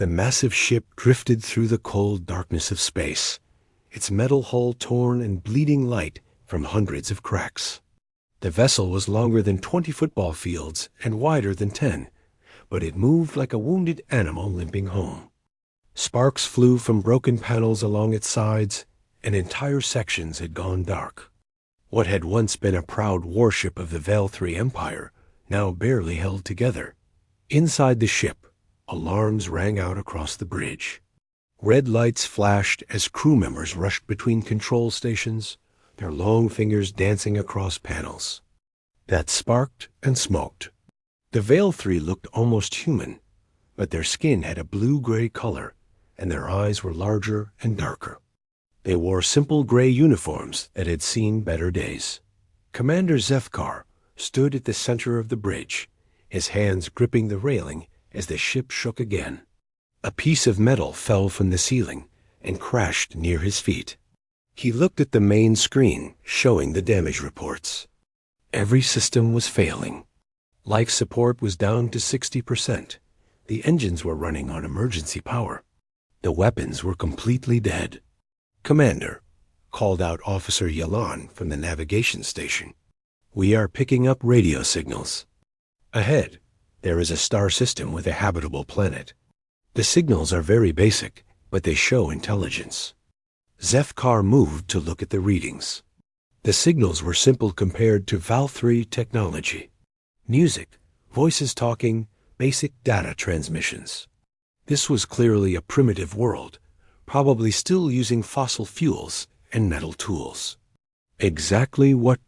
The massive ship drifted through the cold darkness of space, its metal hull torn and bleeding light from hundreds of cracks. The vessel was longer than 20 football fields and wider than 10, but it moved like a wounded animal limping home. Sparks flew from broken panels along its sides, and entire sections had gone dark. What had once been a proud warship of the Veil III Empire now barely held together. Inside the ship, alarms rang out across the bridge. Red lights flashed as crew members rushed between control stations, their long fingers dancing across panels that sparked and smoked. The Veil III looked almost human, but their skin had a blue-gray color, and their eyes were larger and darker. They wore simple gray uniforms that had seen better days. Commander Zefkar stood at the center of the bridge, his hands gripping the railing as the ship shook again. A piece of metal fell from the ceiling and crashed near his feet. He looked at the main screen, showing the damage reports. Every system was failing. Life support was down to 60%. The engines were running on emergency power. The weapons were completely dead. "Commander," called out Officer Yalan from the navigation station, "we are picking up radio signals. Ahead, there is a star system with a habitable planet. The signals are very basic, but they show intelligence." Zefkar moved to look at the readings. The signals were simple compared to Val 3 technology. Music, voices talking, basic data transmissions. This was clearly a primitive world, probably still using fossil fuels and metal tools. Exactly what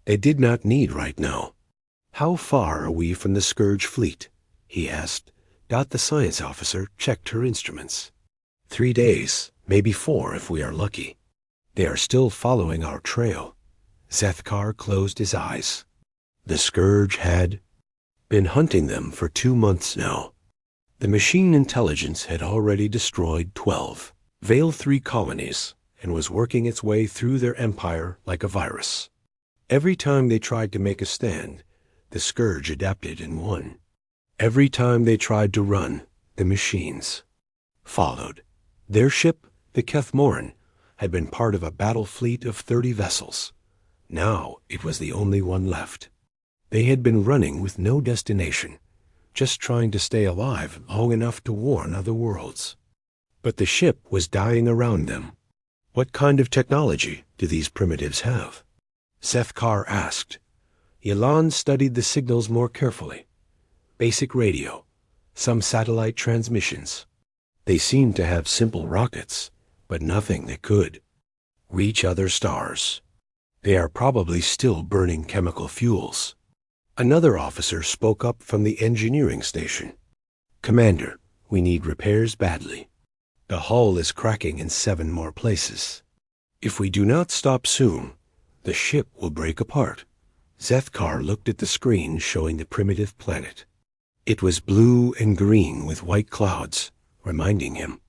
they did not need right now. "How far are we from the Scourge fleet?" he asked. The science officer checked her instruments. 3 days, maybe 4 if we are lucky. They are still following our trail. Zethkar closed his eyes. The Scourge had been hunting them for 2 months now. The machine intelligence had already destroyed 12 Veil 3 colonies and was working its way through their empire like a virus. Every time they tried to make a stand, the Scourge adapted and won. Every time they tried to run, the machines followed. Their ship, the Kethmoran, had been part of a battle fleet of 30 vessels. Now it was the only one left. They had been running with no destination, just trying to stay alive long enough to warn other worlds. But the ship was dying around them. What kind of technology do these primitives have? Zefkar asked. Yelan studied the signals more carefully. Basic radio, some satellite transmissions. They seemed to have simple rockets, but nothing that could reach other stars. They are probably still burning chemical fuels. Another officer spoke up from the engineering station. "Commander, we need repairs badly. The hull is cracking in 7 more places. If we do not stop soon, the ship will break apart." Zethkar looked at the screen showing the primitive planet. It was blue and green with white clouds, reminding him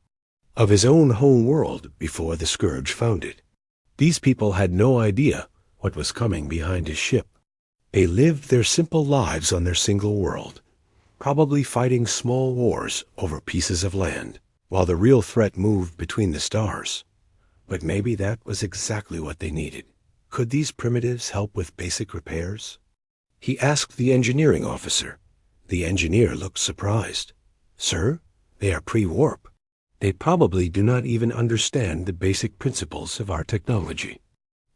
of his own home world before the Scourge found it. These people had no idea what was coming behind his ship. They lived their simple lives on their single world, probably fighting small wars over pieces of land, while the real threat moved between the stars. But maybe that was exactly what they needed. Could these primitives help with basic repairs? He asked the engineering officer. The engineer looked surprised. "Sir, they are pre-warp. They probably do not even understand the basic principles of our technology."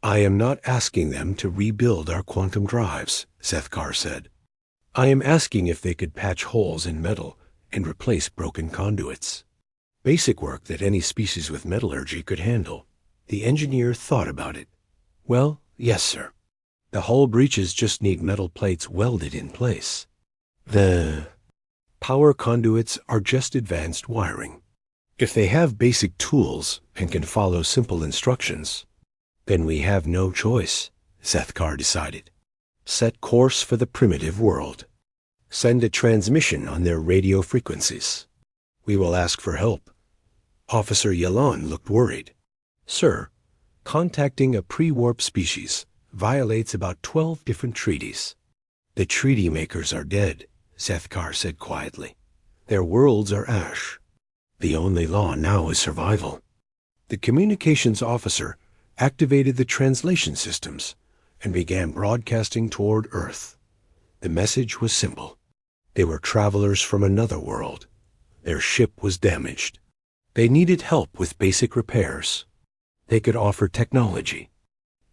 "I am not asking them to rebuild our quantum drives," Zethkar said. "I am asking if they could patch holes in metal and replace broken conduits. Basic work that any species with metallurgy could handle." The engineer thought about it. "Well, yes, sir. The hull breaches just need metal plates welded in place. The power conduits are just advanced wiring. If they have basic tools and can follow simple instructions, then we have no choice," Zethkar decided. "Set course for the primitive world. Send a transmission on their radio frequencies. We will ask for help." Officer Yalan looked worried. "Sir, contacting a pre-warp species violates about 12 different treaties." "The treaty makers are dead," Zethkar said quietly. "Their worlds are ash. The only law now is survival. The communications officer activated the translation systems and began broadcasting toward Earth. The message was simple. They were travelers from another world. Their ship was damaged. They needed help with basic repairs. They could offer technology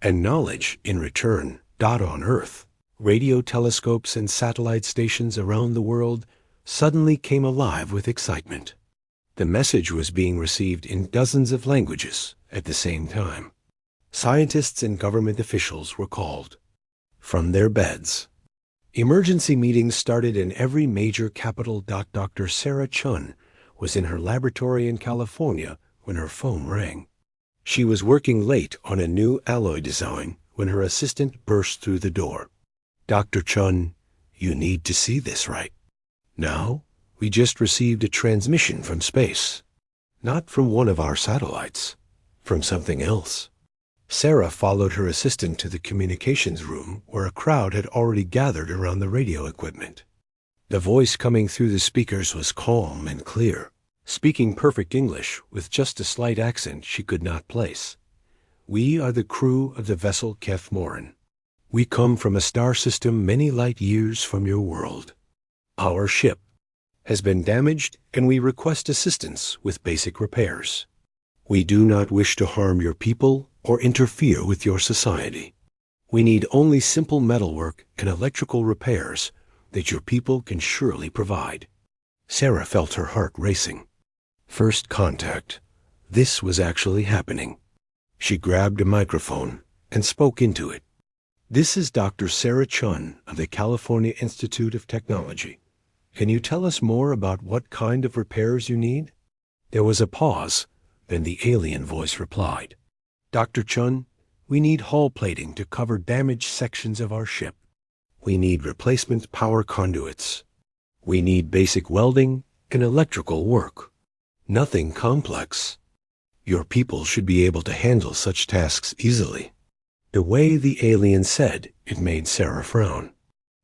and knowledge in return. On Earth, radio telescopes and satellite stations around the world suddenly came alive with excitement. The message was being received in dozens of languages at the same time. Scientists and government officials were called from their beds. Emergency meetings started in every major capital. Dr. Sarah Chun was in her laboratory in California when her phone rang. She was working late on a new alloy design when her assistant burst through the door. "Dr. Chun, you need to see this right now. We just received a transmission from space. Not from one of our satellites, from something else." Sarah followed her assistant to the communications room where a crowd had already gathered around the radio equipment. The voice coming through the speakers was calm and clear, speaking perfect English with just a slight accent she could not place. "We are the crew of the vessel Kef Morin. We come from a star system many light years from your world. Our ship has been damaged and we request assistance with basic repairs. We do not wish to harm your people or interfere with your society. We need only simple metalwork and electrical repairs that your people can surely provide." Sarah felt her heart racing. First contact. This was actually happening. She grabbed a microphone and spoke into it. "This is Dr. Sarah Chun of the California Institute of Technology. Can you tell us more about what kind of repairs you need?" There was a pause, then the alien voice replied. "Dr. Chun, we need hull plating to cover damaged sections of our ship. We need replacement power conduits. We need basic welding and electrical work. Nothing complex. Your people should be able to handle such tasks easily." The way the alien said it made Sarah frown.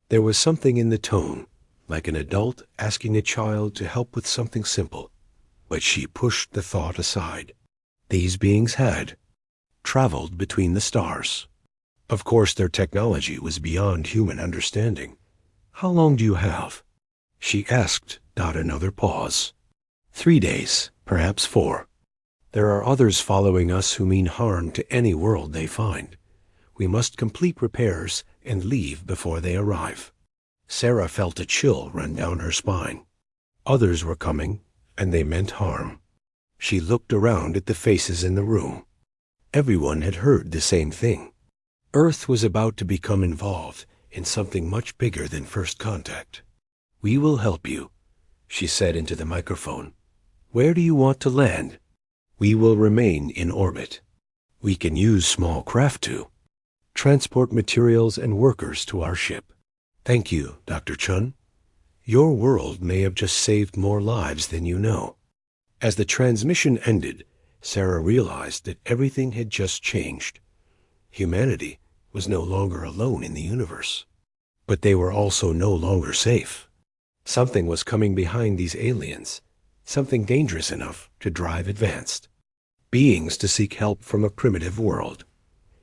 There was something in the tone, like an adult asking a child to help with something simple, but she pushed the thought aside. These beings had traveled between the stars. Of course, their technology was beyond human understanding. "How long do you have?" she asked. Another pause. 3 days, perhaps 4. There are others following us who mean harm to any world they find. We must complete repairs and leave before they arrive. Sarah felt a chill run down her spine. Others were coming, and they meant harm. She looked around at the faces in the room. Everyone had heard the same thing. Earth was about to become involved in something much bigger than first contact. "We will help you," she said into the microphone. "Where do you want to land?" "We will remain in orbit. We can use small craft to transport materials and workers to our ship." "Thank you, Dr. Chun. Your world may have just saved more lives than you know." As the transmission ended, Sarah realized that everything had just changed. Humanity was no longer alone in the universe. But they were also no longer safe. Something was coming behind these aliens, something dangerous enough to drive advanced beings to seek help from a primitive world.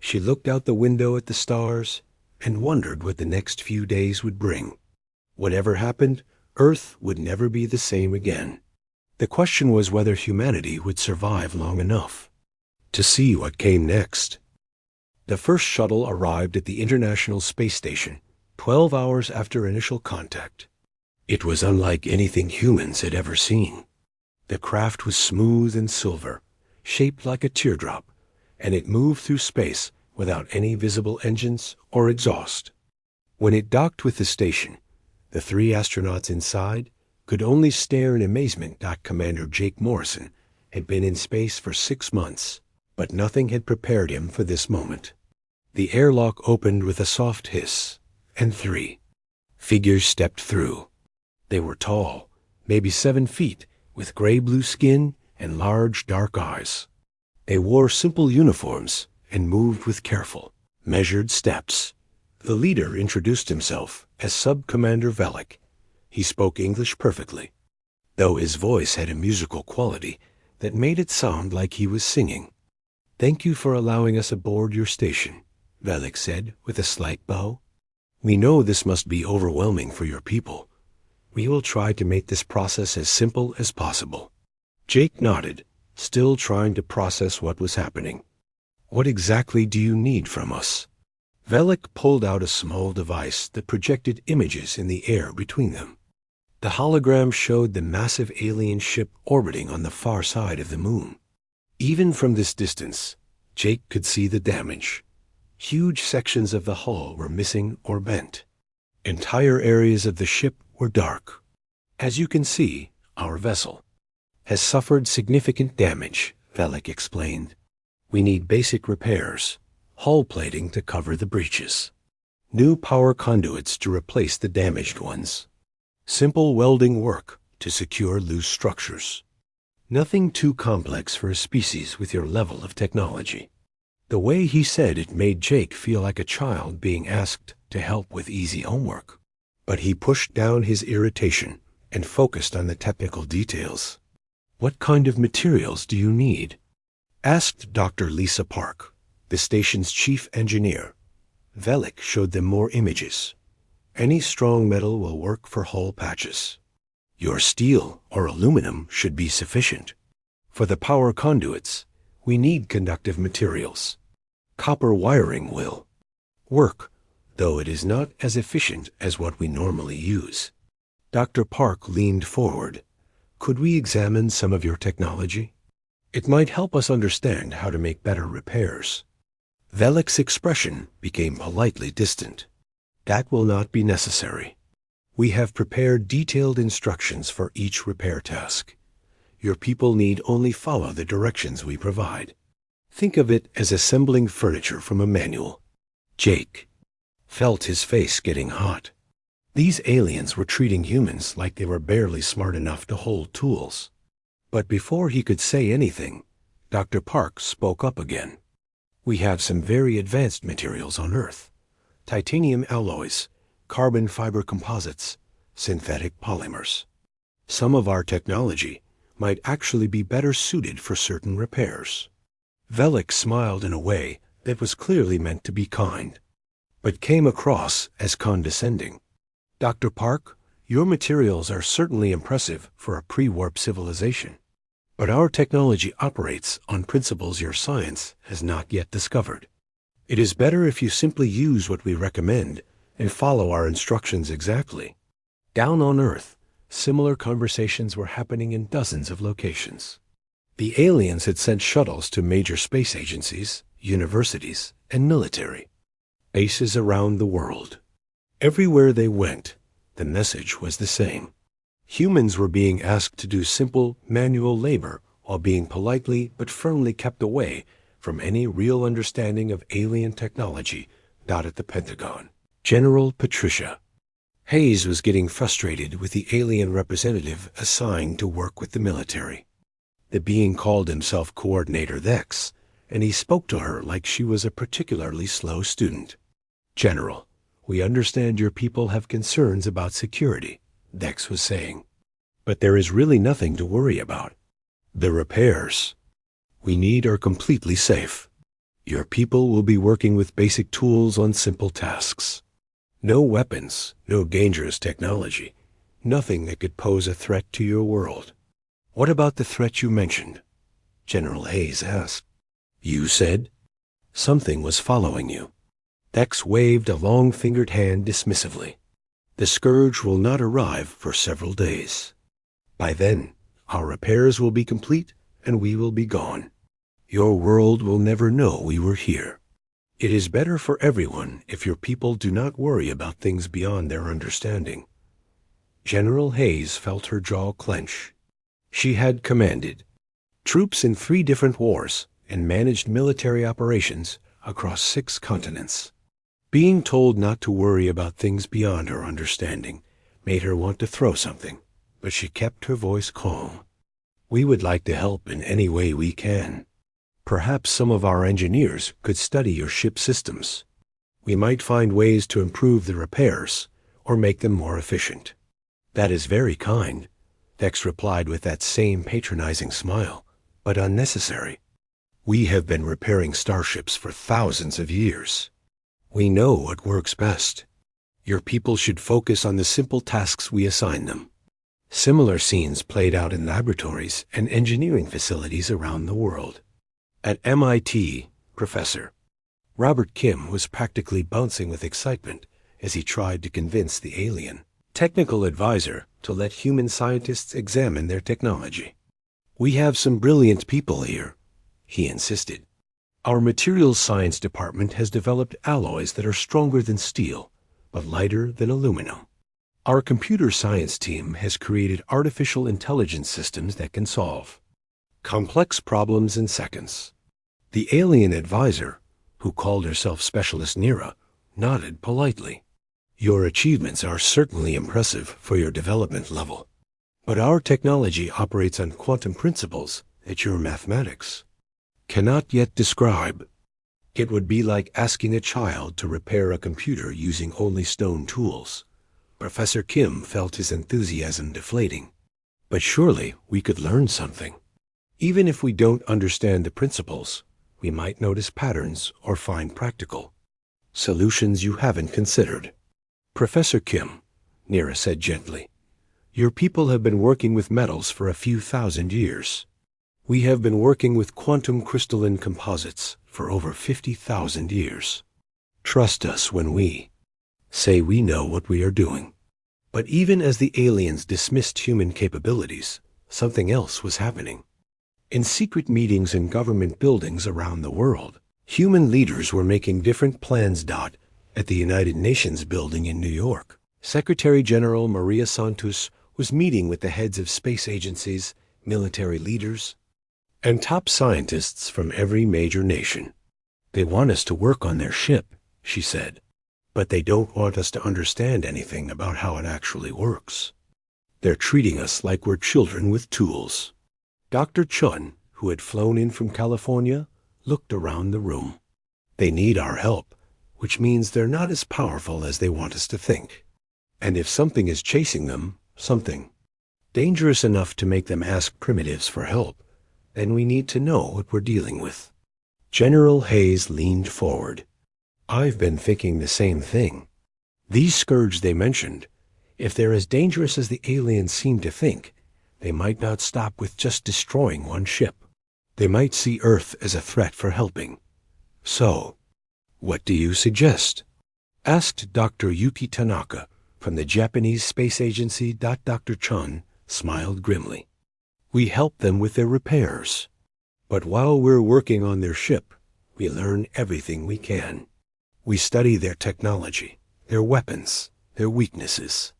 She looked out the window at the stars and wondered what the next few days would bring. Whatever happened, Earth would never be the same again. The question was whether humanity would survive long enough to see what came next. The first shuttle arrived at the International Space Station 12 hours after initial contact. It was unlike anything humans had ever seen. The craft was smooth and silver, shaped like a teardrop, and it moved through space without any visible engines or exhaust. When it docked with the station, the 3 astronauts inside could only stare in amazement. Commander Jake Morrison had been in space for 6 months, but nothing had prepared him for this moment. The airlock opened with a soft hiss, and 3 figures stepped through. They were tall, maybe 7 feet, with gray-blue skin and large dark eyes. They wore simple uniforms and moved with careful, measured steps. The leader introduced himself as Sub-Commander Velik. He spoke English perfectly. though his voice had a musical quality that made it sound like he was singing. "Thank you for allowing us aboard your station," Velik said with a slight bow. "We know this must be overwhelming for your people. We will try to make this process as simple as possible." Jake nodded, still trying to process what was happening. "What exactly do you need from us?" Velik pulled out a small device that projected images in the air between them. The hologram showed the massive alien ship orbiting on the far side of the moon. Even from this distance, Jake could see the damage. Huge sections of the hull were missing or bent. Entire areas of the ship were dark. "As you can see, our vessel has suffered significant damage," Velik explained. "We need basic repairs, hull plating to cover the breaches, new power conduits to replace the damaged ones, simple welding work to secure loose structures. Nothing too complex for a species with your level of technology." The way he said it made Jake feel like a child being asked to help with easy homework. But he pushed down his irritation and focused on the technical details. "What kind of materials do you need?" asked Dr. Lisa Park, the station's chief engineer. Velik showed them more images. "Any strong metal will work for hull patches. Your steel or aluminum should be sufficient. For the power conduits, we need conductive materials. Copper wiring will work, though it is not as efficient as what we normally use." Dr. Park leaned forward. "Could we examine some of your technology? It might help us understand how to make better repairs." Velik's expression became politely distant. "That will not be necessary. We have prepared detailed instructions for each repair task. Your people need only follow the directions we provide. Think of it as assembling furniture from a manual." Jake felt his face getting hot. These aliens were treating humans like they were barely smart enough to hold tools. But before he could say anything, Dr. Park spoke up again. "We have some very advanced materials on Earth. Titanium alloys, carbon fiber composites, synthetic polymers. Some of our technology might actually be better suited for certain repairs." Velik smiled in a way that was clearly meant to be kind, but came across as condescending. "Dr. Park, your materials are certainly impressive for a pre-warp civilization, but our technology operates on principles your science has not yet discovered. It is better if you simply use what we recommend and follow our instructions exactly." Down on Earth, similar conversations were happening in dozens of locations. The aliens had sent shuttles to major space agencies, universities, and military bases around the world. Everywhere they went, the message was the same. Humans were being asked to do simple manual labor while being politely but firmly kept away from any real understanding of alien technology not at the Pentagon. General Patricia. Hayes was getting frustrated with the alien representative assigned to work with the military. The being called himself Coordinator Dex, and he spoke to her like she was a particularly slow student. "General, we understand your people have concerns about security," Dex was saying. "But there is really nothing to worry about. The repairs we need are completely safe. Your people will be working with basic tools on simple tasks. No weapons, no dangerous technology, nothing that could pose a threat to your world." "What about the threat you mentioned?" General Hayes asked. "You said something was following you." Dex waved a long-fingered hand dismissively. "The scourge will not arrive for several days. By then, our repairs will be complete and we will be gone. Your world will never know we were here. It is better for everyone if your people do not worry about things beyond their understanding." General Hayes felt her jaw clench. She had commanded troops in 3 different wars and managed military operations across 6 continents. Being told not to worry about things beyond her understanding made her want to throw something, but she kept her voice calm. "We would like to help in any way we can. Perhaps some of our engineers could study your ship systems. We might find ways to improve the repairs or make them more efficient." "That is very kind. Vex replied with that same patronizing smile, but unnecessary. We have been repairing starships for thousands of years. We know what works best. Your people should focus on the simple tasks we assign them. Similar scenes played out in laboratories and engineering facilities around the world. At MIT, Professor Robert Kim was practically bouncing with excitement as he tried to convince the alien technical advisor to let human scientists examine their technology. We have some brilliant people here, he insisted. Our materials science department has developed alloys that are stronger than steel, but lighter than aluminum. Our computer science team has created artificial intelligence systems that can solve complex problems in seconds. The alien advisor, who called herself Specialist Nira, nodded politely. Your achievements are certainly impressive for your development level, but our technology operates on quantum principles that your mathematics cannot yet describe. It would be like asking a child to repair a computer using only stone tools. Professor Kim felt his enthusiasm deflating. But surely we could learn something. Even if we don't understand the principles, we might notice patterns or find practical solutions you haven't considered. Professor Kim, Nira said gently, your people have been working with metals for a few thousand years. We have been working with quantum crystalline composites for over 50,000 years. Trust us when we say we know what we are doing. But even as the aliens dismissed human capabilities, something else was happening. In secret meetings in government buildings around the world, human leaders were making different plans. At the United Nations building in New York, Secretary General Maria Santos was meeting with the heads of space agencies, military leaders, and top scientists from every major nation. They want us to work on their ship, she said, but they don't want us to understand anything about how it actually works. They're treating us like we're children with tools. Dr. Chun, who had flown in from California, looked around the room. They need our help, which means they're not as powerful as they want us to think. And if something is chasing them, something dangerous enough to make them ask primitives for help, then we need to know what we're dealing with. General Hayes leaned forward. I've been thinking the same thing. These scourge they mentioned, if they're as dangerous as the aliens seem to think, they might not stop with just destroying one ship. They might see Earth as a threat for helping. So, what do you suggest? Asked Dr. Yuki Tanaka from the Japanese Space Agency. Dr. Chun smiled grimly. We help them with their repairs. But while we're working on their ship, we learn everything we can. We study their technology, their weapons, their weaknesses.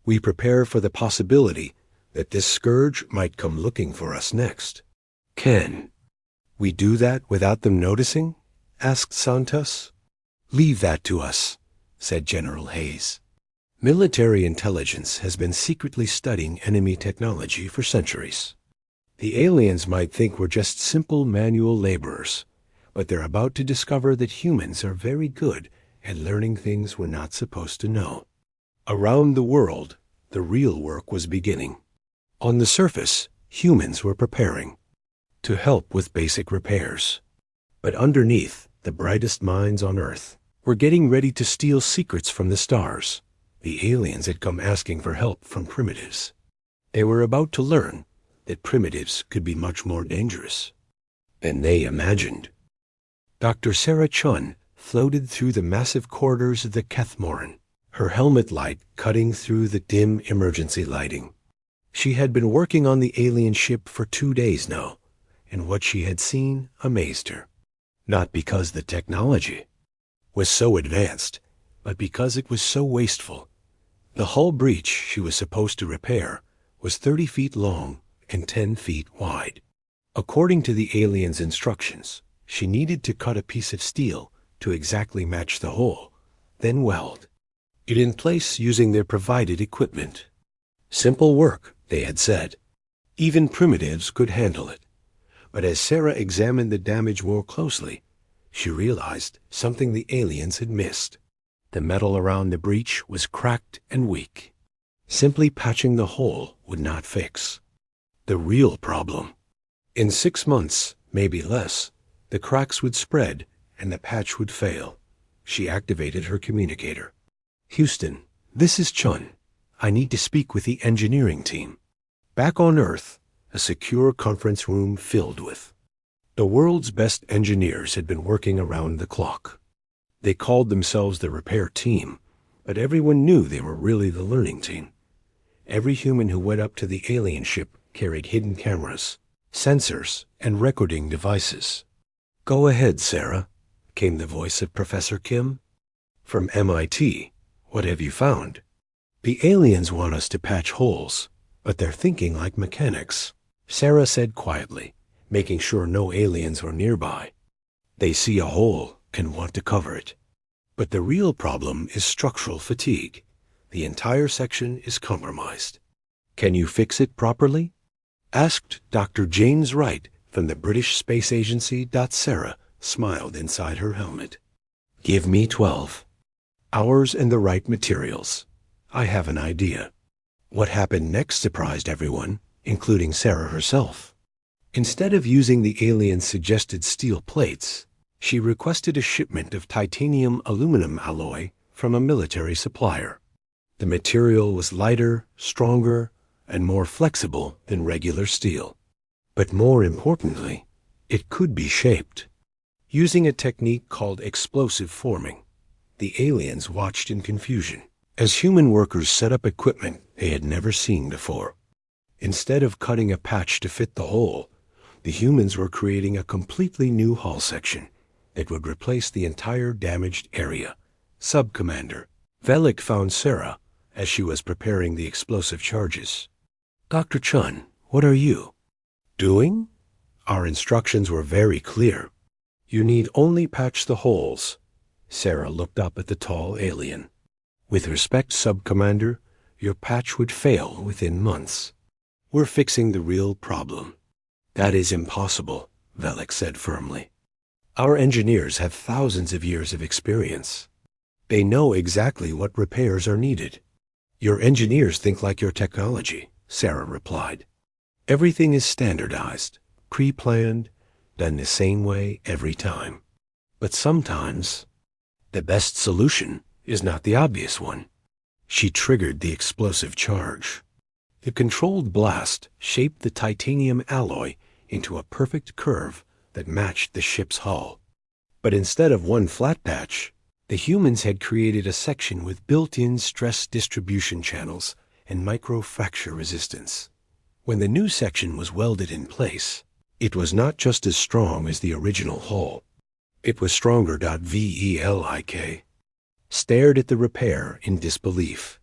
We prepare for the possibility that this scourge might come looking for us next. Can we do that without them noticing? Asked Santos. Leave that to us, said General Hayes. Military intelligence has been secretly studying enemy technology for centuries. The aliens might think we're just simple manual laborers, but they're about to discover that humans are very good at learning things we're not supposed to know. Around the world, the real work was beginning. On the surface, humans were preparing to help with basic repairs. But underneath, the brightest minds on Earth were getting ready to steal secrets from the stars. The aliens had come asking for help from primitives. They were about to learn that primitives could be much more dangerous than they imagined. Dr. Sarah Chun floated through the massive corridors of the Kethmoran, her helmet light cutting through the dim emergency lighting. She had been working on the alien ship for 2 days now, and what she had seen amazed her. Not because the technology was so advanced, but because it was so wasteful. The hull breach she was supposed to repair was 30 feet long and 10 feet wide. According to the alien's instructions, she needed to cut a piece of steel to exactly match the hole, then weld it in place using their provided equipment. Simple work, they had said. Even primitives could handle it. But as Sarah examined the damage more closely, she realized something the aliens had missed. The metal around the breach was cracked and weak. Simply patching the hole would not fix the real problem. In 6 months, maybe less, the cracks would spread and the patch would fail. She activated her communicator. Houston, this is Chun. I need to speak with the engineering team. Back on Earth, a secure conference room filled with the world's best engineers had been working around the clock. They called themselves the repair team, but everyone knew they were really the learning team. Every human who went up to the alien ship carried hidden cameras, sensors, and recording devices. Go ahead, Sarah, came the voice of Professor Kim. From MIT, what have you found? The aliens want us to patch holes, but they're thinking like mechanics, Sarah said quietly, making sure no aliens were nearby. They see a hole, can want to cover it. But the real problem is structural fatigue. The entire section is compromised. Can you fix it properly? Asked Dr. James Wright from the British Space Agency. Sarah smiled inside her helmet. Give me 12 hours and the right materials. I have an idea. What happened next surprised everyone, including Sarah herself. Instead of using the alien's suggested steel plates, she requested a shipment of titanium aluminum alloy from a military supplier. The material was lighter, stronger, and more flexible than regular steel. But more importantly, it could be shaped. Using a technique called explosive forming, the aliens watched in confusion as human workers set up equipment they had never seen before. Instead of cutting a patch to fit the hole, the humans were creating a completely new hull section that would replace the entire damaged area. Sub-Commander Velik found Sarah as she was preparing the explosive charges. Dr. Chun, what are you doing? Our instructions were very clear. You need only patch the holes. Sarah looked up at the tall alien. With respect, Sub-Commander, your patch would fail within months. We're fixing the real problem. That is impossible, Velik said firmly. Our engineers have thousands of years of experience. They know exactly what repairs are needed. Your engineers think like your technology, Sarah replied. Everything is standardized, pre-planned, done the same way every time. But sometimes, the best solution is not the obvious one. She triggered the explosive charge. The controlled blast shaped the titanium alloy into a perfect curve that matched the ship's hull. But instead of one flat patch, the humans had created a section with built-in stress distribution channels and micro-fracture resistance. When the new section was welded in place, it was not just as strong as the original hull. It was stronger. Velik stared at the repair in disbelief.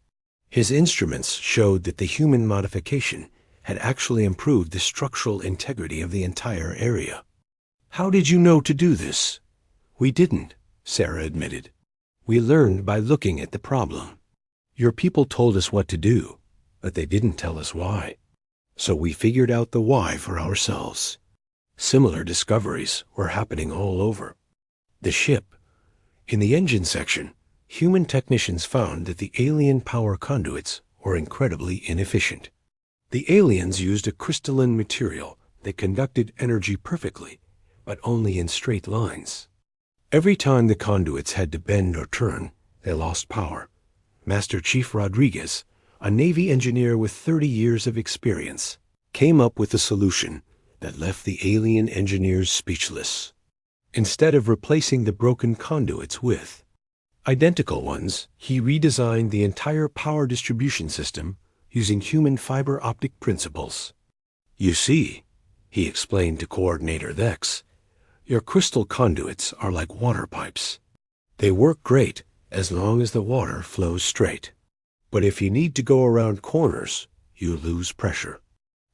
His instruments showed that the human modification had actually improved the structural integrity of the entire area. How did you know to do this? We didn't, Sarah admitted. We learned by looking at the problem. Your people told us what to do, but they didn't tell us why. So we figured out the why for ourselves. Similar discoveries were happening all over the ship. In the engine section, human technicians found that the alien power conduits were incredibly inefficient. The aliens used a crystalline material that conducted energy perfectly, but only in straight lines. Every time the conduits had to bend or turn, they lost power. Master Chief Rodriguez, a Navy engineer with 30 years of experience, came up with a solution that left the alien engineers speechless. Instead of replacing the broken conduits with identical ones, he redesigned the entire power distribution system using human fiber optic principles. You see, he explained to Coordinator Vex, your crystal conduits are like water pipes. They work great as long as the water flows straight. But if you need to go around corners, you lose pressure.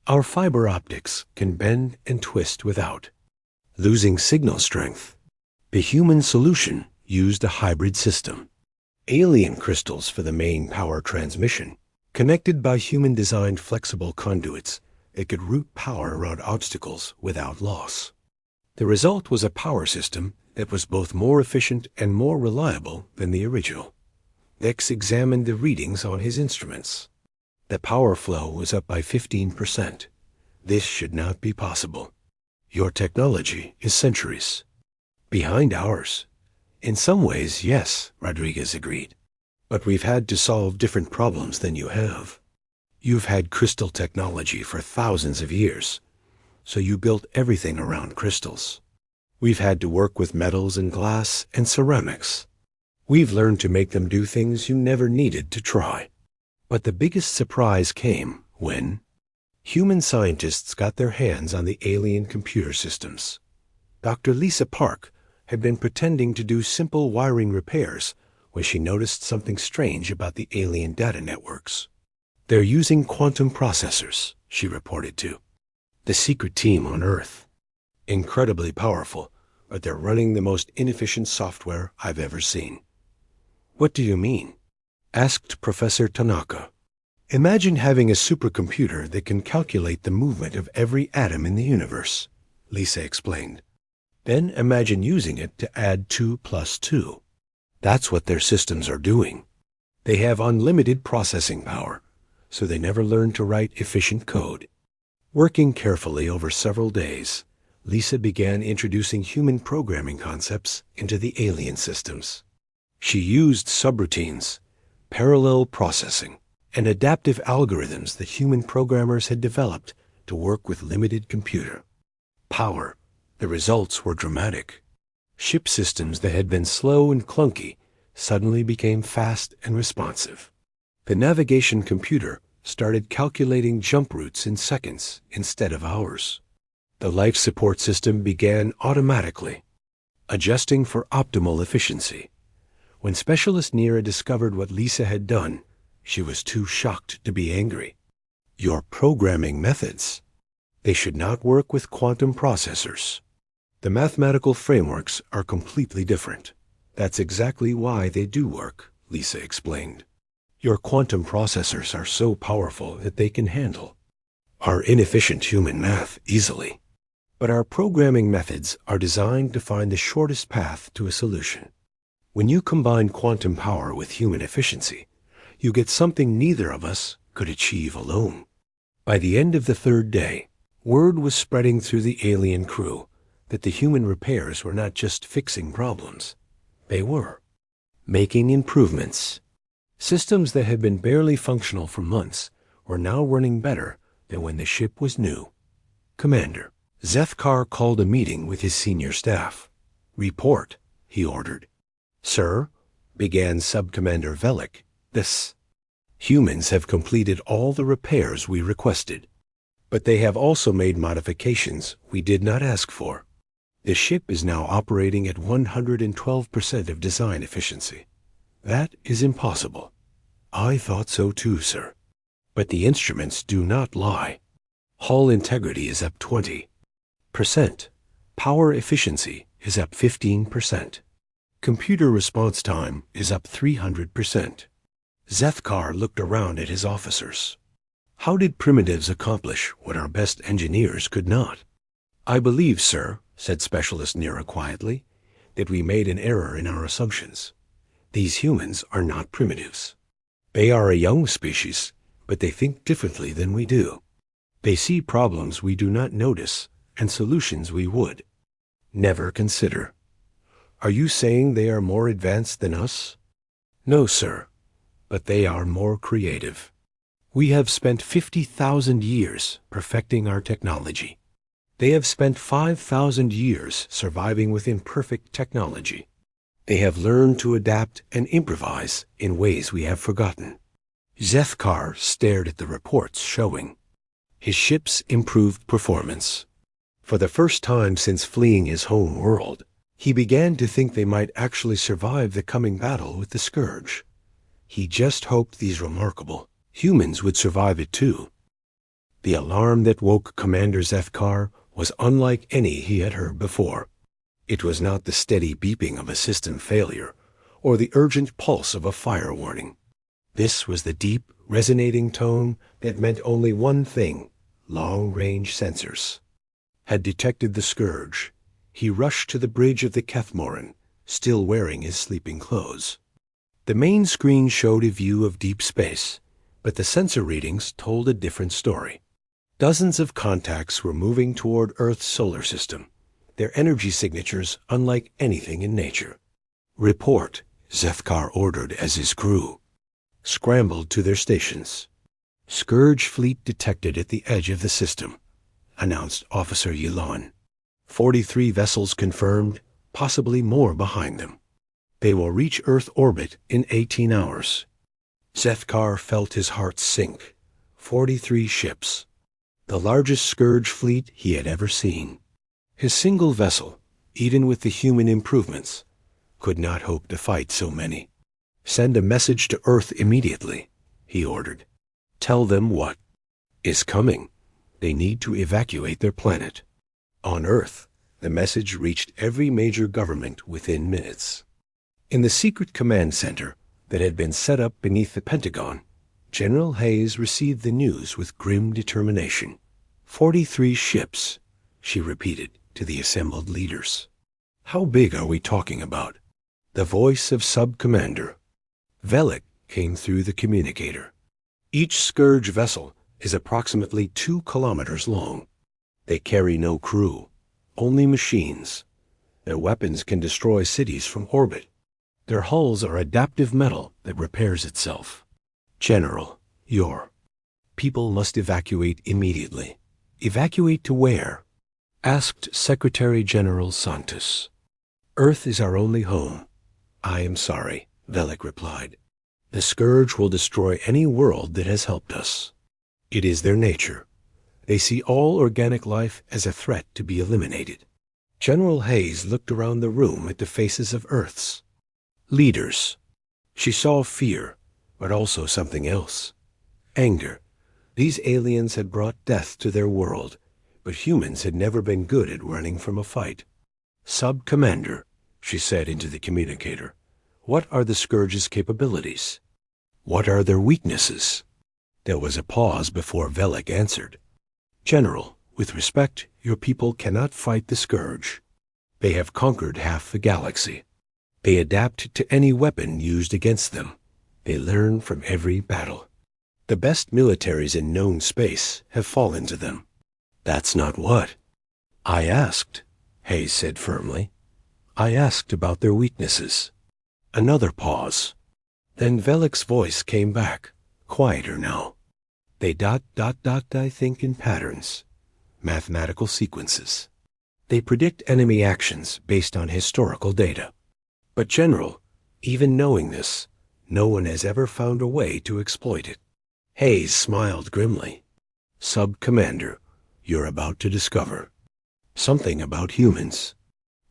Our fiber optics can bend and twist without losing signal strength. The human solution used a hybrid system. Alien crystals for the main power transmission, connected by human-designed flexible conduits that could route power around obstacles without loss. The result was a power system that was both more efficient and more reliable than the original. Vex examined the readings on his instruments. The power flow was up by 15%. This should not be possible. Your technology is centuries behind ours. In some ways, yes, Rodriguez agreed. But we've had to solve different problems than you have. You've had crystal technology for thousands of years, so you built everything around crystals. We've had to work with metals and glass and ceramics. We've learned to make them do things you never needed to try. But the biggest surprise came when human scientists got their hands on the alien computer systems. Dr. Lisa Park had been pretending to do simple wiring repairs when she noticed something strange about the alien data networks. They're using quantum processors, she reported to. The secret team on Earth. Incredibly powerful, but they're running the most inefficient software I've ever seen. What do you mean? Asked Professor Tanaka. Imagine having a supercomputer that can calculate the movement of every atom in the universe, Lisa explained. Then imagine using it to add 2 plus 2. That's what their systems are doing. They have unlimited processing power, so they never learn to write efficient code. Working carefully over several days, Lisa began introducing human programming concepts into the alien systems. She used subroutines, parallel processing, and adaptive algorithms that human programmers had developed to work with limited computer power. The results were dramatic. Ship systems that had been slow and clunky suddenly became fast and responsive. The navigation computer started calculating jump routes in seconds instead of hours. The life support system began automatically, adjusting for optimal efficiency. When Specialist Nira discovered what Lisa had done, she was too shocked to be angry. Your programming methods. They should not work with quantum processors. The mathematical frameworks are completely different. That's exactly why they do work, Lisa explained. Your quantum processors are so powerful that they can handle our inefficient human math easily. But our programming methods are designed to find the shortest path to a solution. When you combine quantum power with human efficiency, you get something neither of us could achieve alone. By the end of the third day, word was spreading through the alien crew that the human repairs were not just fixing problems. They were making improvements. Systems that had been barely functional for months were now running better than when the ship was new. Commander Zethkar called a meeting with his senior staff. Report, he ordered. Sir, began Subcommander Velik, this. Humans have completed all the repairs we requested, but they have also made modifications we did not ask for. The ship is now operating at 112% of design efficiency. That is impossible. I thought so too, sir. But the instruments do not lie. Hull integrity is up 20%. Power efficiency is up 15%. Computer response time is up 300%. Zethkar looked around at his officers. How did primitives accomplish what our best engineers could not? I believe, sir, said Specialist Nira quietly, that we made an error in our assumptions. These humans are not primitives. They are a young species, but they think differently than we do. They see problems we do not notice and solutions we would never consider. Are you saying they are more advanced than us? No, sir, but they are more creative. We have spent 50,000 years perfecting our technology. They have spent 5,000 years surviving with imperfect technology. They have learned to adapt and improvise in ways we have forgotten. Zethkar stared at the reports showing his ship's improved performance. For the first time since fleeing his home world, he began to think they might actually survive the coming battle with the Scourge. He just hoped these remarkable humans would survive it too. The alarm that woke Commander Zethkar was unlike any he had heard before. It was not the steady beeping of a system failure or the urgent pulse of a fire warning. This was the deep, resonating tone that meant only one thing: long-range sensors had detected the Scourge. He rushed to the bridge of the Kethmoran, still wearing his sleeping clothes. The main screen showed a view of deep space, But the sensor readings told a different story. Dozens of contacts were moving toward Earth's solar system, their energy signatures unlike anything in nature. "Report," Zethkar ordered as his crew scrambled to their stations. "Scourge fleet detected at the edge of the system," announced Officer Yilon. 43 vessels confirmed, possibly more behind them. They will reach Earth orbit in 18 hours. Zethkar felt his heart sink. 43 ships. The largest Scourge fleet he had ever seen. His single vessel, even with the human improvements, could not hope to fight so many. "Send a message to Earth immediately," he ordered. "Tell them what is coming. They need to evacuate their planet." On Earth, the message reached every major government within minutes. In the secret command center that had been set up beneath the Pentagon, General Hayes received the news with grim determination. 43 ships, she repeated to the assembled leaders. "How big are we talking about?" The voice of Sub-Commander Velik came through the communicator. "Each Scourge vessel is approximately 2 kilometers long. They carry no crew, only machines. Their weapons can destroy cities from orbit. Their hulls are adaptive metal that repairs itself. General, your people must evacuate immediately." "Evacuate to where?" asked Secretary General Santos. "Earth is our only home." "I am sorry," Velik replied. "The Scourge will destroy any world that has helped us. It is their nature. They see all organic life as a threat to be eliminated." General Hayes looked around the room at the faces of Earth's leaders. She saw fear, but also something else. Anger. These aliens had brought death to their world, but humans had never been good at running from a fight. "Sub-Commander," she said into the communicator, "what are the Scourge's capabilities? What are their weaknesses?" There was a pause before Velik answered. "General, with respect, your people cannot fight the Scourge. They have conquered half the galaxy. They adapt to any weapon used against them. They learn from every battle. The best militaries in known space have fallen to them." "That's not what I asked," Hayes said firmly. "I asked about their weaknesses." Another pause. Then Velik's voice came back, quieter now. "They I think in patterns, mathematical sequences. They predict enemy actions based on historical data. But General, even knowing this, no one has ever found a way to exploit it." Hayes smiled grimly. "Sub-Commander, you're about to discover something about humans.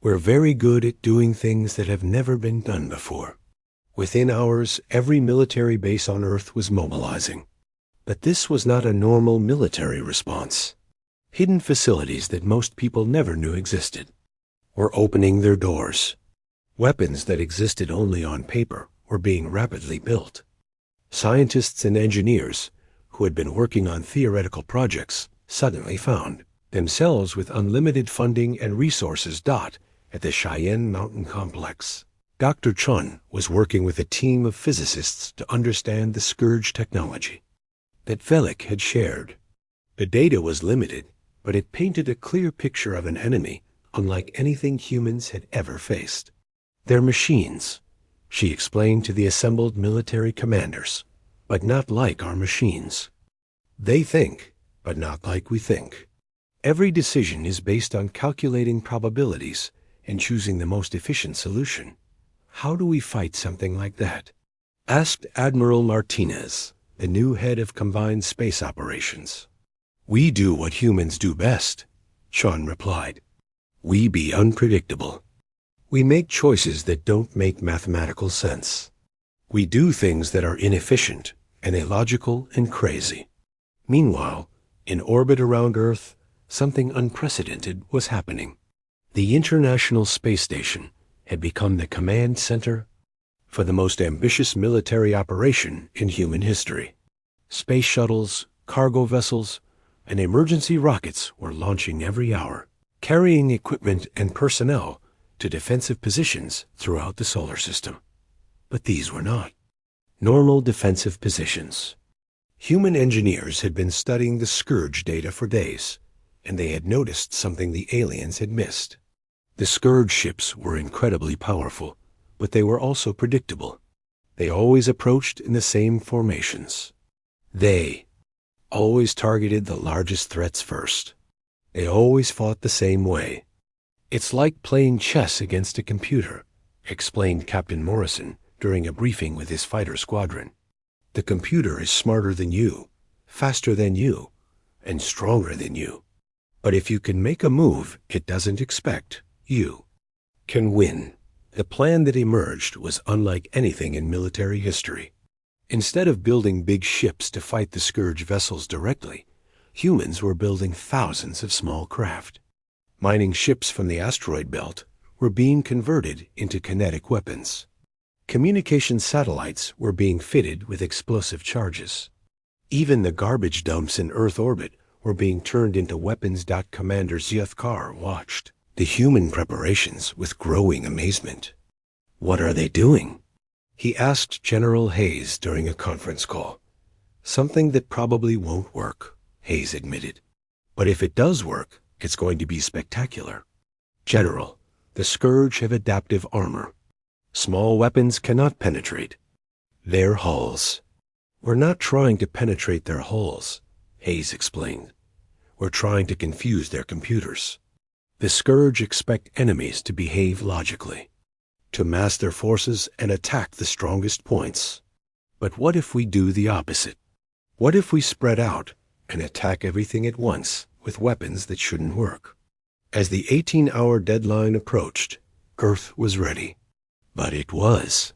We're very good at doing things that have never been done before." Within hours, every military base on Earth was mobilizing. But this was not a normal military response. Hidden facilities that most people never knew existed were opening their doors. Weapons that existed only on paper were being rapidly built. Scientists and engineers who had been working on theoretical projects suddenly found themselves with unlimited funding and resources at the Cheyenne Mountain Complex. Dr. Chun was working with a team of physicists to understand the Scourge technology that Velik had shared. The data was limited, but it painted a clear picture of an enemy unlike anything humans had ever faced. "They're machines," she explained to the assembled military commanders, "but not like our machines. They think, but not like we think. Every decision is based on calculating probabilities and choosing the most efficient solution. How do we fight something like that?" asked Admiral Martinez, the new head of Combined Space Operations. "We do what humans do best," Chun replied. "We be unpredictable. We make choices that don't make mathematical sense. We do things that are inefficient and illogical and crazy." Meanwhile, in orbit around Earth, something unprecedented was happening. The International Space Station had become the command center for the most ambitious military operation in human history. Space shuttles, cargo vessels, and emergency rockets were launching every hour, carrying equipment and personnel to defensive positions throughout the solar system. But these were not normal defensive positions. Human engineers had been studying the Scourge data for days, and they had noticed something the aliens had missed. The Scourge ships were incredibly powerful, but they were also predictable. They always approached in the same formations. They always targeted the largest threats first. They always fought the same way. "It's like playing chess against a computer," explained Captain Morrison during a briefing with his fighter squadron. "The computer is smarter than you, faster than you, and stronger than you. But if you can make a move it doesn't expect, you can win." The plan that emerged was unlike anything in military history. Instead of building big ships to fight the Scourge vessels directly, humans were building thousands of small craft. Mining ships from the asteroid belt were being converted into kinetic weapons. Communication satellites were being fitted with explosive charges. Even the garbage dumps in Earth orbit were being turned into weapons. Commander Zyuthkar watched the human preparations with growing amazement. "What are they doing?" he asked General Hayes during a conference call. "Something that probably won't work," Hayes admitted. "But if it does work, it's going to be spectacular. General, the Scourge have adaptive armor. Small weapons cannot penetrate their hulls." "We're not trying to penetrate their hulls," Hayes explained. "We're trying to confuse their computers. The Scourge expect enemies to behave logically, to mass their forces and attack the strongest points. But what if we do the opposite? What if we spread out and attack everything at once with weapons that shouldn't work?" As the 18-hour deadline approached, Earth was ready. But it was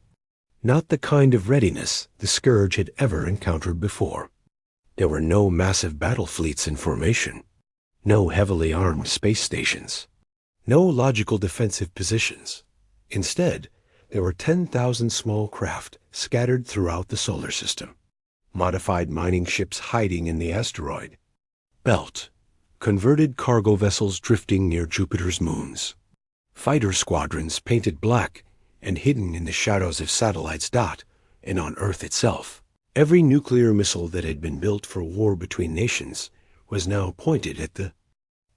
not the kind of readiness the Scourge had ever encountered before. There were no massive battle fleets in formation, no heavily armed space stations, no logical defensive positions. Instead, there were 10,000 small craft scattered throughout the solar system, modified mining ships hiding in the asteroid belt, converted cargo vessels drifting near Jupiter's moons, fighter squadrons painted black and hidden in the shadows of satellites. And on Earth itself, every nuclear missile that had been built for war between nations was now pointed at the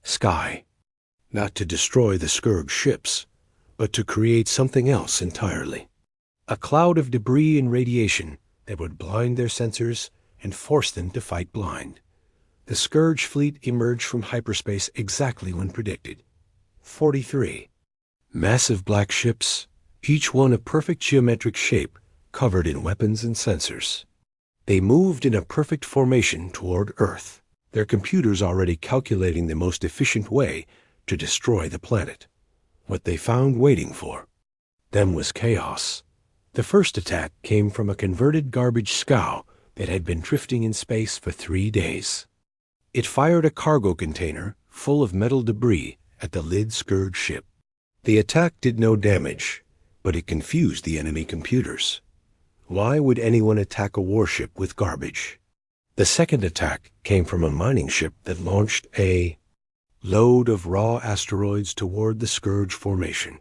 sky, not to destroy the Scourge ships, but to create something else entirely. A cloud of debris and radiation that would blind their sensors and force them to fight blind. The Scourge fleet emerged from hyperspace exactly when predicted. 43 massive black ships, each one a perfect geometric shape covered in weapons and sensors. They moved in a perfect formation toward Earth, their computers already calculating the most efficient way to destroy the planet. What they found waiting for them was chaos. The first attack came from a converted garbage scow that had been drifting in space for 3 days. It fired a cargo container full of metal debris at the Lid Scourge ship. The attack did no damage, but it confused the enemy computers. Why would anyone attack a warship with garbage? The second attack came from a mining ship that launched a load of raw asteroids toward the Scourge formation.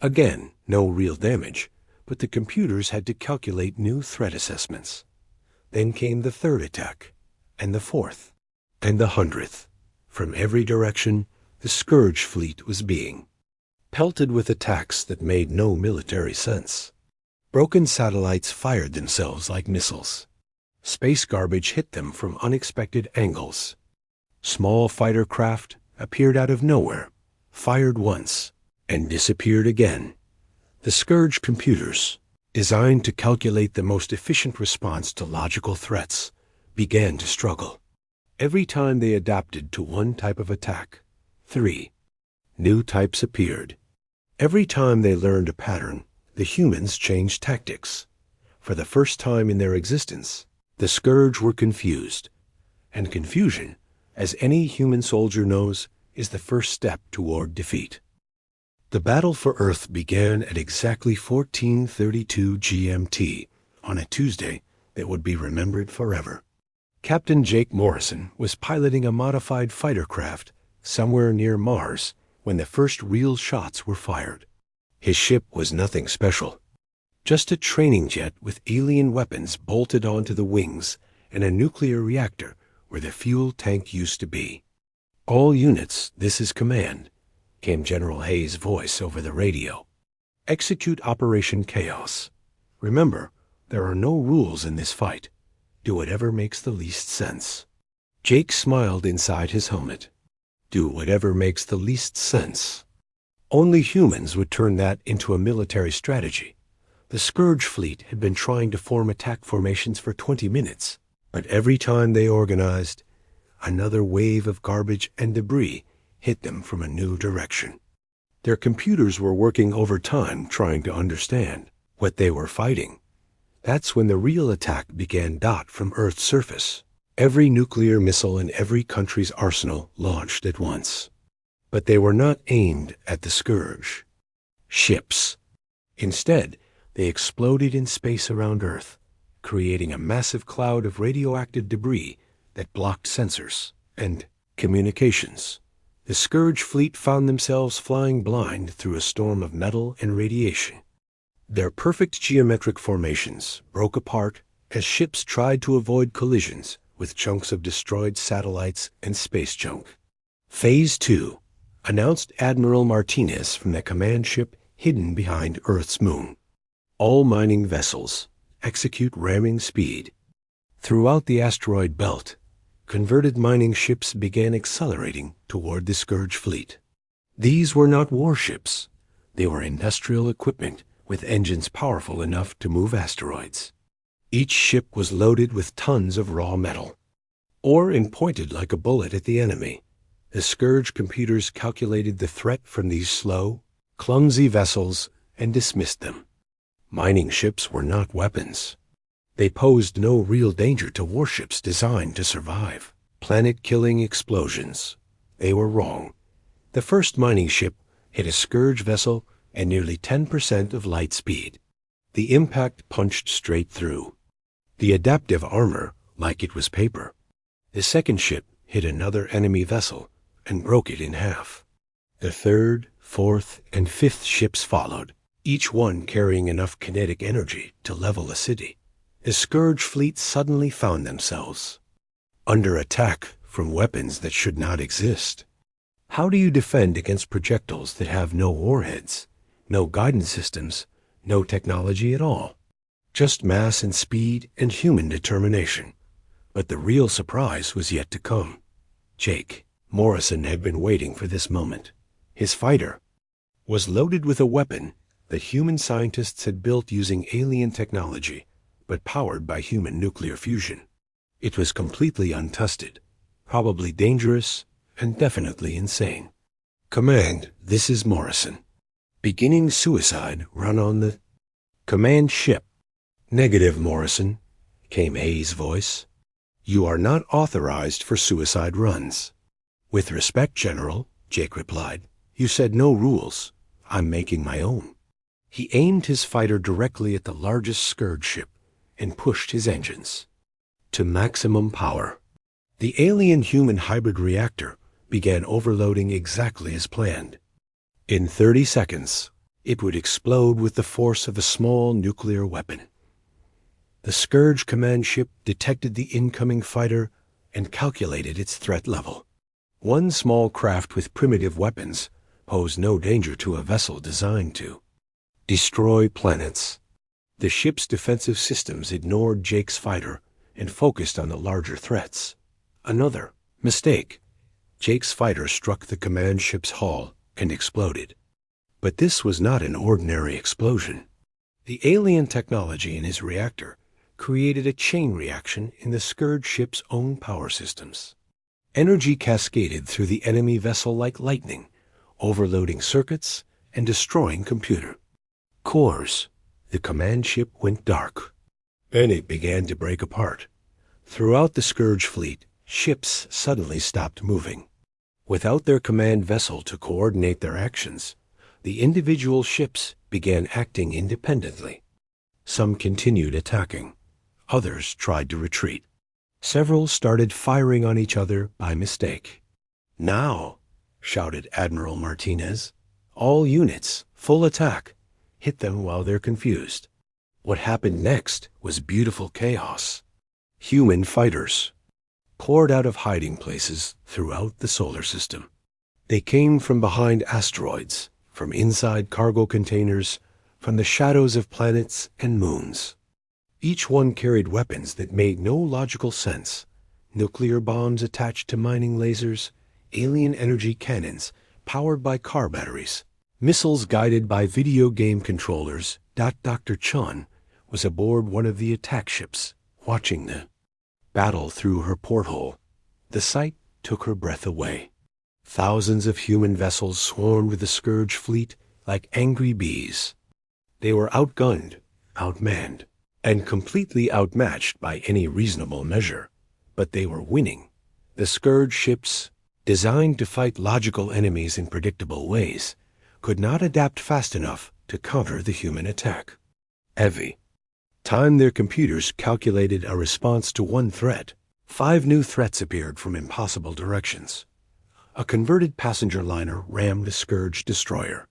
Again, no real damage, but the computers had to calculate new threat assessments. Then came the third attack, and the fourth, and the 100th. From every direction, the Scourge fleet was being pelted with attacks that made no military sense. Broken satellites fired themselves like missiles. Space garbage hit them from unexpected angles. Small fighter craft appeared out of nowhere, fired once, and disappeared again. The Scourge computers, designed to calculate the most efficient response to logical threats, began to struggle. Every time they adapted to one type of attack, 3 new types appeared. Every time they learned a pattern, the humans changed tactics. For the first time in their existence, the Scourge were confused. And confusion, as any human soldier knows, is the first step toward defeat. The battle for Earth began at exactly 14:32 GMT on a Tuesday that would be remembered forever. Captain Jake Morrison was piloting a modified fighter craft somewhere near Mars when the first real shots were fired. His ship was nothing special, just a training jet with alien weapons bolted onto the wings and a nuclear reactor where the fuel tank used to be. "All units, this is command," came General Hayes' voice over the radio. "Execute Operation Chaos. Remember, there are no rules in this fight. Do whatever makes the least sense." Jake smiled inside his helmet. Do whatever makes the least sense. Only humans would turn that into a military strategy. The Scourge fleet had been trying to form attack formations for 20 minutes, but every time they organized, another wave of garbage and debris hit them from a new direction. Their computers were working overtime trying to understand what they were fighting. That's when the real attack began. From Earth's surface, every nuclear missile in every country's arsenal launched at once. But they were not aimed at the Scourge ships. Instead, they exploded in space around Earth, creating a massive cloud of radioactive debris that blocked sensors and communications. The Scourge fleet found themselves flying blind through a storm of metal and radiation. Their perfect geometric formations broke apart as ships tried to avoid collisions with chunks of destroyed satellites and space junk. Phase 2, announced Admiral Martinez from the command ship hidden behind Earth's moon. All mining vessels execute ramming speed. Throughout the asteroid belt, converted mining ships began accelerating toward the Scourge fleet. These were not warships. They were industrial equipment with engines powerful enough to move asteroids. Each ship was loaded with tons of raw metal, or and pointed like a bullet at the enemy. The Scourge computers calculated the threat from these slow, clumsy vessels and dismissed them. Mining ships were not weapons. They posed no real danger to warships designed to survive planet-killing explosions. They were wrong. The first mining ship hit a Scourge vessel at nearly 10% of light speed. The impact punched straight through the adaptive armor like it was paper. The second ship hit another enemy vessel and broke it in half. The third, fourth, and fifth ships followed, each one carrying enough kinetic energy to level a city. The Scourge fleet suddenly found themselves under attack from weapons that should not exist. How do you defend against projectiles that have no warheads, no guidance systems, no technology at all? Just mass and speed and human determination. But the real surprise was yet to come. Jake Morrison had been waiting for this moment. His fighter was loaded with a weapon that human scientists had built using alien technology, but powered by human nuclear fusion. It was completely untested, probably dangerous, and definitely insane. "Command, this is Morrison. Beginning suicide run on the command ship." "Negative, Morrison," came Hayes' voice. "You are not authorized for suicide runs." "With respect, General," Jake replied. "You said no rules. I'm making my own." He aimed his fighter directly at the largest Scourge ship and pushed his engines to maximum power. The alien-human hybrid reactor began overloading exactly as planned. In 30 seconds, it would explode with the force of a small nuclear weapon. The Scourge command ship detected the incoming fighter and calculated its threat level. One small craft with primitive weapons posed no danger to a vessel designed to destroy planets. The ship's defensive systems ignored Jake's fighter and focused on the larger threats. Another mistake. Jake's fighter struck the command ship's hull and exploded. But this was not an ordinary explosion. The alien technology in his reactor created a chain reaction in the Scourge ship's own power systems. Energy cascaded through the enemy vessel like lightning, overloading circuits and destroying computer cores. The command ship went dark, and it began to break apart. Throughout the Scourge fleet, ships suddenly stopped moving. Without their command vessel to coordinate their actions, the individual ships began acting independently. Some continued attacking. Others tried to retreat. Several started firing on each other by mistake. "Now," shouted Admiral Martinez, "all units, full attack. Hit them while they're confused." What happened next was beautiful chaos. human fighters, poured out of hiding places throughout the solar system. They came from behind asteroids, from inside cargo containers, from the shadows of planets and moons. Each one carried weapons that made no logical sense. Nuclear bombs attached to mining lasers, alien energy cannons powered by car batteries, missiles guided by video game controllers. Dr. Chun was aboard one of the attack ships, watching the battle through her porthole. The sight took her breath away. Thousands of human vessels swarmed the Scourge fleet like angry bees. They were outgunned, outmanned, and completely outmatched by any reasonable measure. But they were winning. The Scourge ships, designed to fight logical enemies in predictable ways, could not adapt fast enough to counter the human attack. Every time their computers calculated a response to one threat, 5 new threats appeared from impossible directions. A converted passenger liner rammed a Scourge destroyer.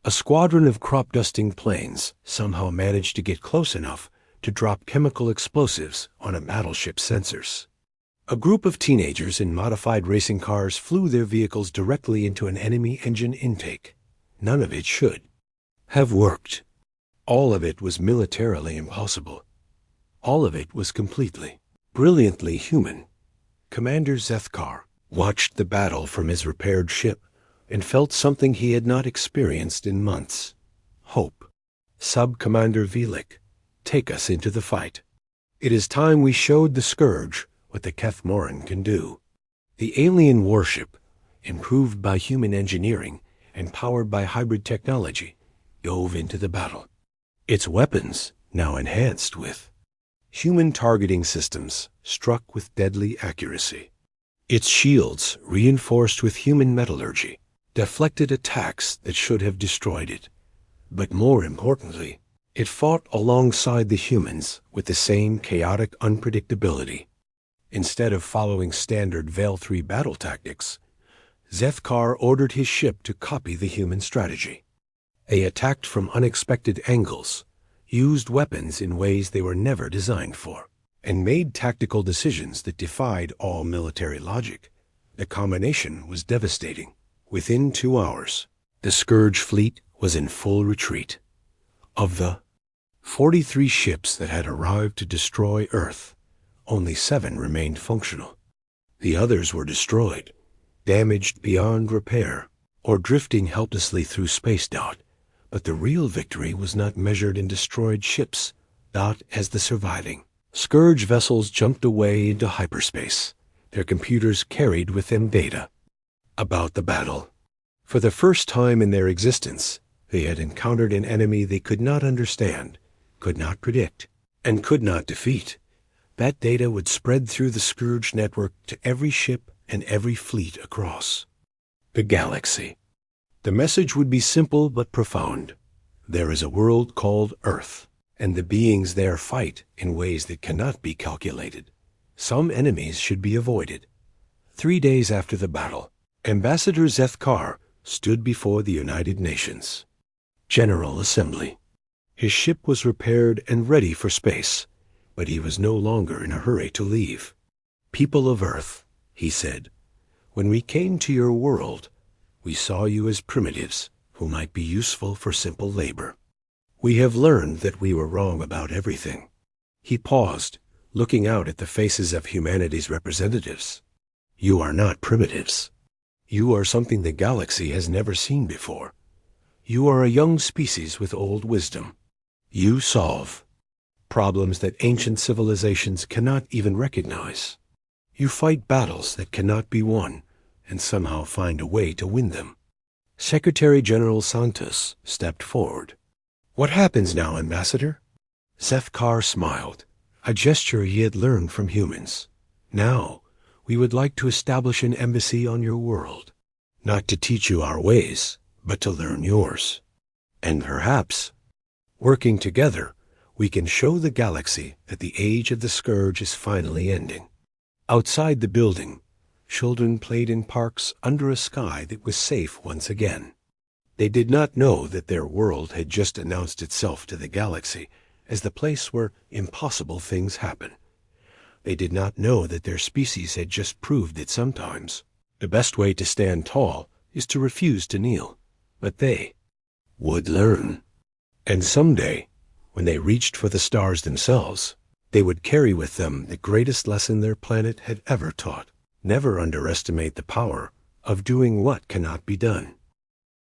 A squadron of crop-dusting planes somehow managed to get close enough to drop chemical explosives on a battleship's sensors. A group of teenagers in modified racing cars flew their vehicles directly into an enemy engine intake. None of it should have worked. All of it was militarily impossible. All of it was completely, brilliantly human. Commander Zethkar watched the battle from his repaired ship and felt something he had not experienced in months. Hope. Sub-Commander Velik, take us into the fight. It is time we showed the Scourge what the Kethmoran can do. The alien warship, improved by human engineering and powered by hybrid technology, dove into the battle. Its weapons, now enhanced with human targeting systems, struck with deadly accuracy. Its shields, reinforced with human metallurgy, deflected attacks that should have destroyed it. But more importantly, it fought alongside the humans with the same chaotic unpredictability. Instead of following standard Veil 3 battle tactics, Zethkar ordered his ship to copy the human strategy. They attacked from unexpected angles, used weapons in ways they were never designed for, and made tactical decisions that defied all military logic. The combination was devastating. Within 2 hours, the Scourge fleet was in full retreat. Of the 43 ships that had arrived to destroy Earth, only 7 remained functional. The others were destroyed, damaged beyond repair, or drifting helplessly through space. But the real victory was not measured in destroyed ships, not as the surviving Scourge vessels jumped away into hyperspace. Their computers carried with them data about the battle. For the first time in their existence, they had encountered an enemy they could not understand, could not predict, and could not defeat. That data would spread through the Scourge network to every ship and every fleet across the galaxy. The message would be simple but profound. There is a world called Earth, and the beings there fight in ways that cannot be calculated. Some enemies should be avoided. 3 days after the battle, Ambassador Zethkar stood before the United Nations General Assembly. His ship was repaired and ready for space, but he was no longer in a hurry to leave. People of Earth, he said, when we came to your world, we saw you as primitives who might be useful for simple labor. We have learned that we were wrong about everything. He paused, looking out at the faces of humanity's representatives. You are not primitives. You are something the galaxy has never seen before. You are a young species with old wisdom. You solve problems that ancient civilizations cannot even recognize. You fight battles that cannot be won, and somehow find a way to win them. Secretary General Santos stepped forward. What happens now, Ambassador? Zethkar smiled, a gesture he had learned from humans. Now, we would like to establish an embassy on your world, not to teach you our ways, but to learn yours. And perhaps, working together, we can show the galaxy that the age of the Scourge is finally ending. Outside the building, children played in parks under a sky that was safe once again. They did not know that their world had just announced itself to the galaxy as the place where impossible things happen. They did not know that their species had just proved that sometimes the best way to stand tall is to refuse to kneel. But they would learn. And someday, when they reached for the stars themselves, they would carry with them the greatest lesson their planet had ever taught. Never underestimate the power of doing what cannot be done.